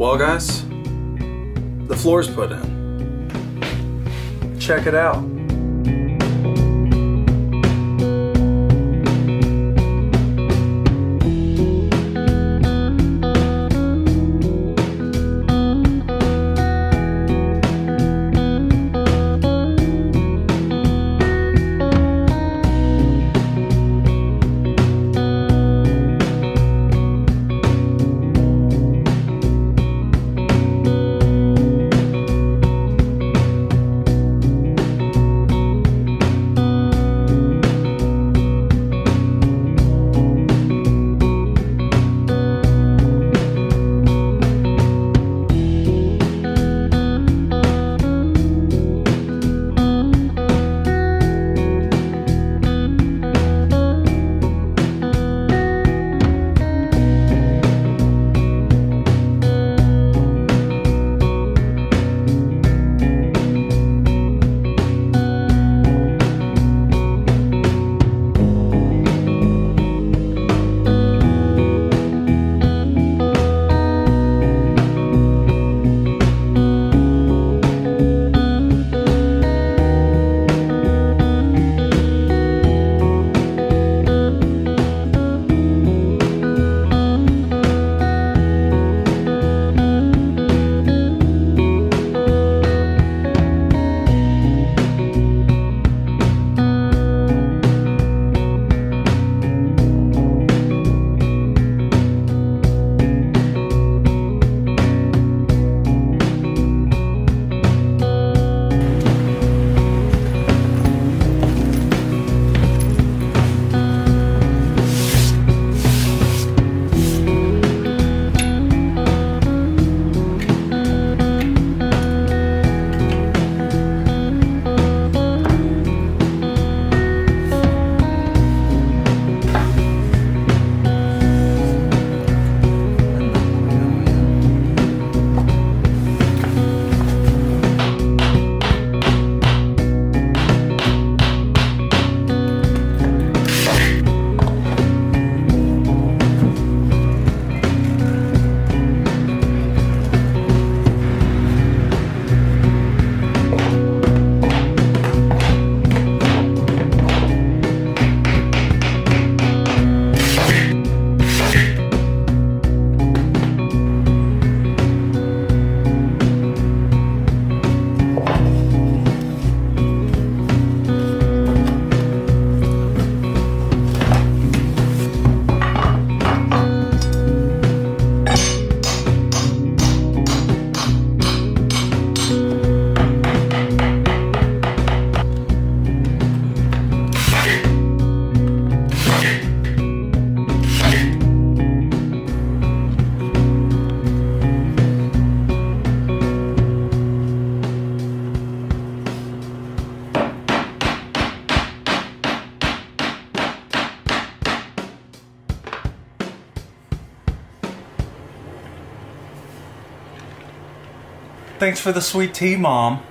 Well, guys, the floor's put in. Check it out. Thanks for the sweet tea, Mom.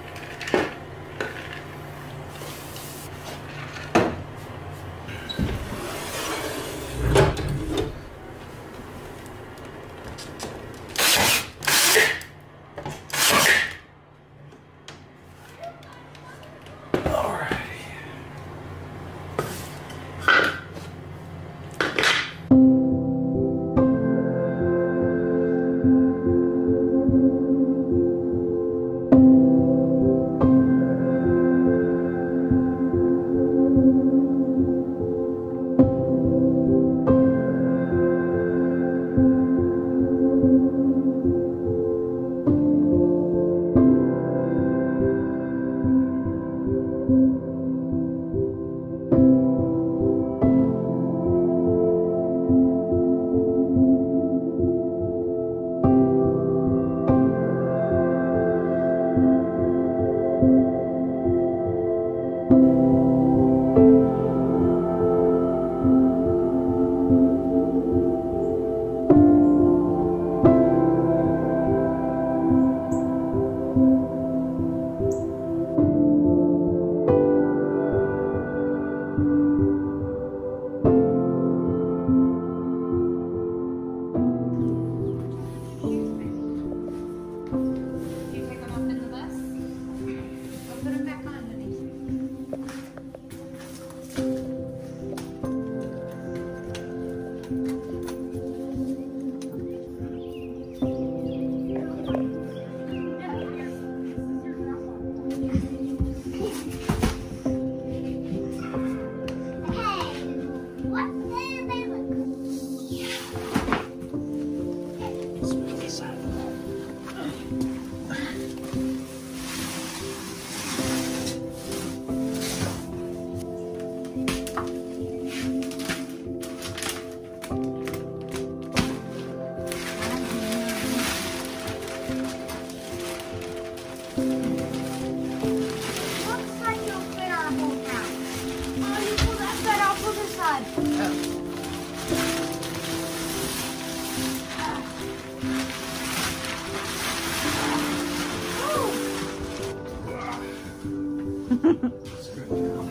That's good now.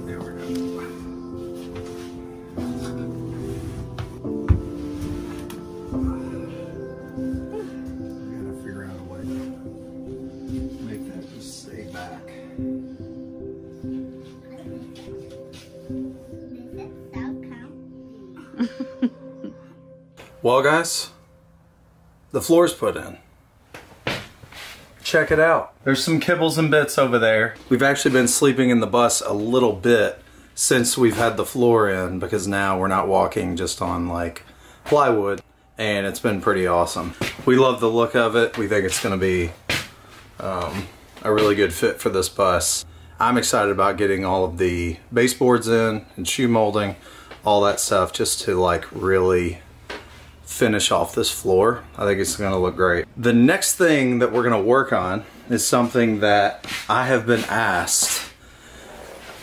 There we go. We gotta figure out a way to make that just stay back. Well, guys, the floor's put in. Check it out. There's some kibbles and bits over there. We've actually been sleeping in the bus a little bit since we've had the floor in, because now we're not walking just on like plywood, and it's been pretty awesome. We love the look of it. We think it's gonna be a really good fit for this bus. I'm excited about getting all of the baseboards in and shoe molding, all that stuff, just to like really finish off this floor. I think it's gonna look great. The next thing that we're gonna work on is something that I have been asked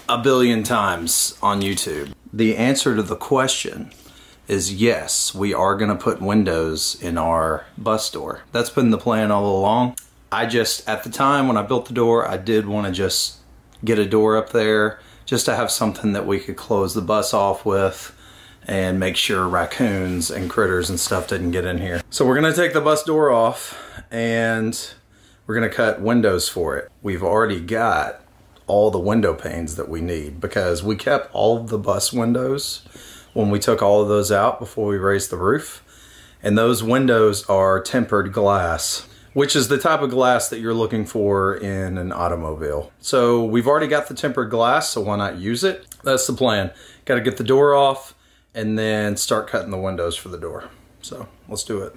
a billion times on YouTube. The answer to the question is yes, we are gonna put windows in our bus door. That's been the plan all along. I just, at the time when I built the door, I did wanna just get a door up there just to have something that we could close the bus off with and make sure raccoons and critters and stuff didn't get in here. So we're gonna take the bus door off and we're gonna cut windows for it. We've already got all the window panes that we need because we kept all of the bus windows when we took all of those out before we raised the roof. And those windows are tempered glass, which is the type of glass that you're looking for in an automobile. So we've already got the tempered glass, so why not use it? That's the plan. Gotta get the door off and then start cutting the windows for the door. So let's do it.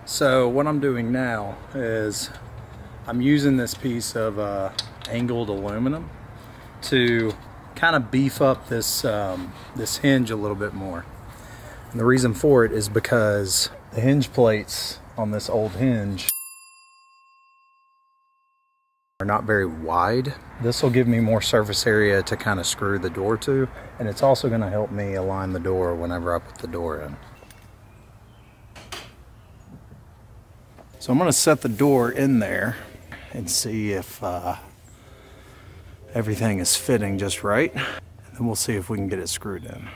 So what I'm doing now is I'm using this piece of angled aluminum to kind of beef up this this hinge a little bit more. And the reason for it is because the hinge plates on this old hinge are not very wide. This will give me more surface area to kind of screw the door to, and it's also going to help me align the door whenever I put the door in. So I'm going to set the door in there and see if everything is fitting just right, and then we'll see if we can get it screwed in.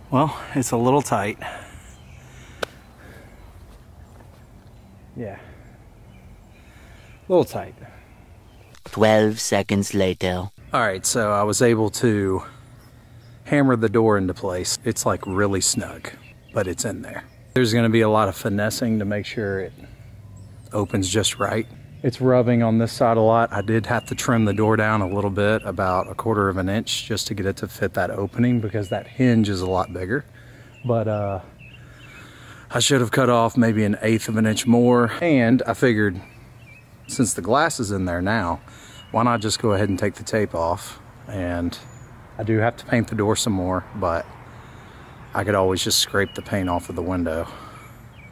Well, it's a little tight. Yeah. A little tight. 12 seconds later. Alright, so I was able to hammer the door into place. It's like really snug, but it's in there. There's going to be a lot of finessing to make sure it opens just right. It's rubbing on this side a lot. I did have to trim the door down a little bit, about 1/4 of an inch, just to get it to fit that opening, because that hinge is a lot bigger. But I should have cut off maybe 1/8 of an inch more. And I figured, since the glass is in there now, why not just go ahead and take the tape off? And I do have to paint the door some more, but I could always just scrape the paint off of the window,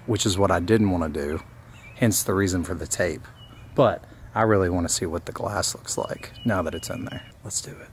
which is what I didn't want to do, hence the reason for the tape. But I really want to see what the glass looks like now that it's in there. Let's do it.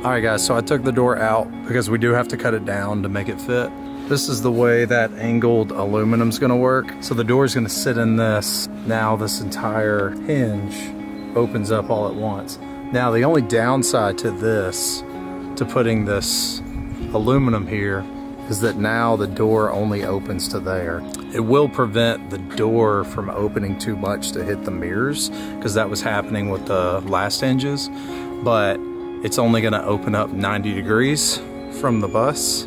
Alright guys, so I took the door out because we do have to cut it down to make it fit. This is the way that angled aluminum's gonna work. So the door is gonna sit in this. Now this entire hinge opens up all at once. Now the only downside to this, to putting this aluminum here, is that now the door only opens to there. It will prevent the door from opening too much to hit the mirrors, because that was happening with the last hinges, but it's only gonna open up 90 degrees from the bus,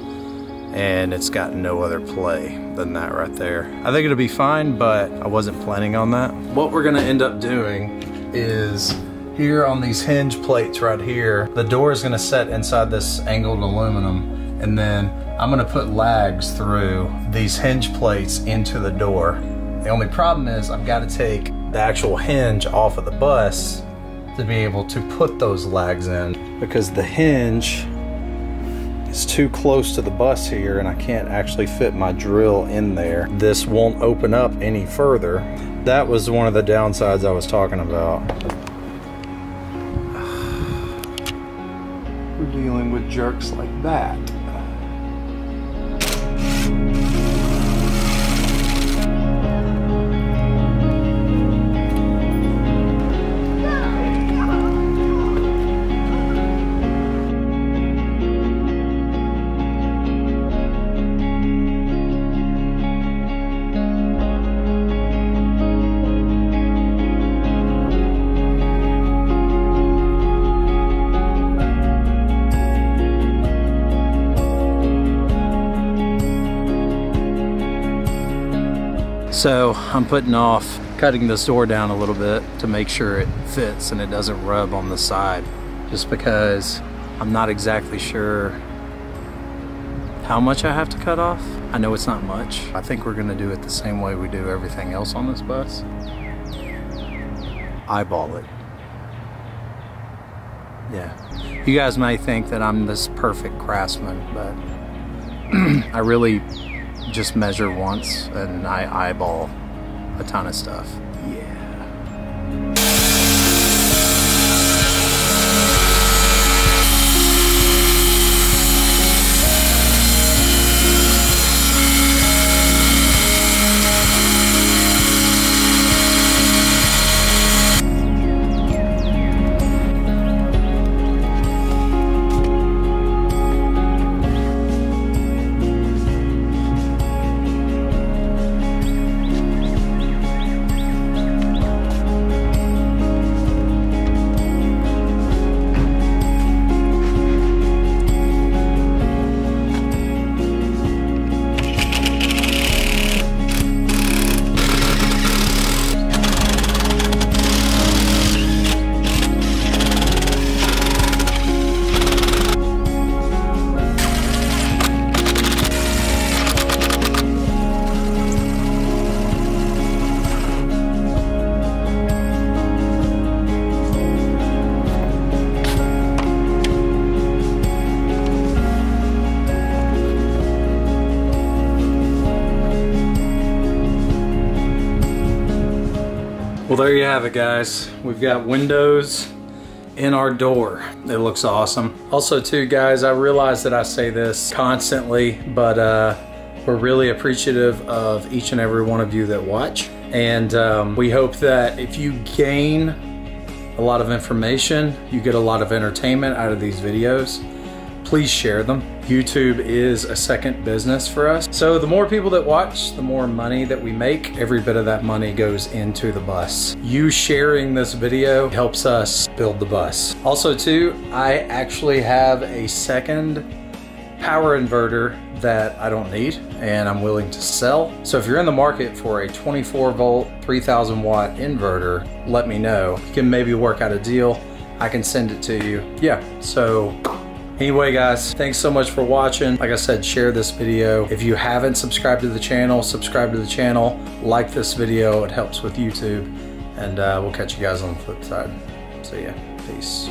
and it's got no other play than that right there. I think it'll be fine, but I wasn't planning on that. What we're gonna end up doing is, here on these hinge plates right here, the door is gonna set inside this angled aluminum, and then I'm gonna put lags through these hinge plates into the door. The only problem is I've gotta take the actual hinge off of the bus to be able to put those lags in, because the hinge is too close to the bus here and I can't actually fit my drill in there. This won't open up any further. That was one of the downsides I was talking about. We're dealing with jerks like that. So I'm putting off cutting this door down a little bit to make sure it fits and it doesn't rub on the side, just because I'm not exactly sure how much I have to cut off. I know it's not much. I think we're gonna do it the same way we do everything else on this bus. Eyeball it. Yeah. You guys may think that I'm this perfect craftsman, but I really just measure once and I eyeball a ton of stuff. Yeah. Well, there you have it, guys. We've got windows in our door. It looks awesome. Also too, guys, I realize that I say this constantly, but we're really appreciative of each and every one of you that watch. And we hope that if you gain a lot of information, you get a lot of entertainment out of these videos, please share them. YouTube is a second business for us. So the more people that watch, the more money that we make. Every bit of that money goes into the bus. You sharing this video helps us build the bus. Also too, I actually have a second power inverter that I don't need and I'm willing to sell. So if you're in the market for a 24 volt, 3000 watt inverter, let me know. You can maybe work out a deal. I can send it to you. Yeah, so anyway, guys, thanks so much for watching. Like I said, share this video. If you haven't subscribed to the channel, subscribe to the channel. Like this video, it helps with YouTube. And we'll catch you guys on the flip side. See ya, peace.